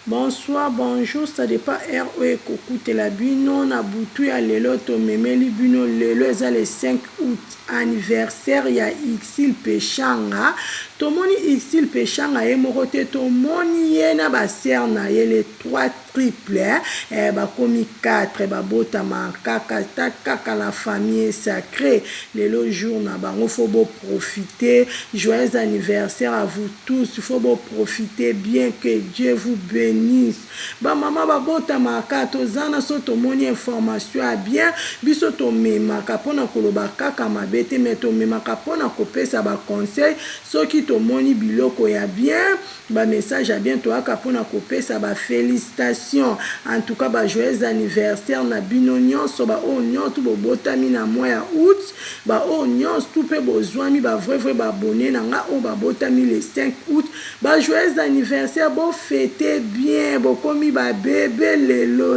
Bonsoir, bonjour, ça dépend ROE Kokoute la bino na butu ya lelo to memeli bino lelo eza le 5 août anniversaire ya Ixil Pechanga. Tomoni Ixil Pechanga ye moko te tomoni ye na ba sœur na ye les 3 triplés ba komi 4 ba botama kaka la famille sacrée lelo jour na bango faut beau profiter. Joyeux anniversaire à vous tous, il faut beau profiter bien, que Dieu vous bénisse. Ba maman ba botama kato zana so tomoni information a bien biso to memaka pona koloba kaka mabete mais to memaka pona kopesa ba conseil soki tomoni biloko ya bien ba message à bien to aka pona kopesa ba félicitations. En tout cas ba joyeux anniversaire na bino nyonso ba o nyonso bo botami na mois ya août ba o nyonso tout pe bozwami ba vrai ba abonné na nga o ba botami le 5 août ba joyeux anniversaire bo fêter bien bo komi ba bébé lelo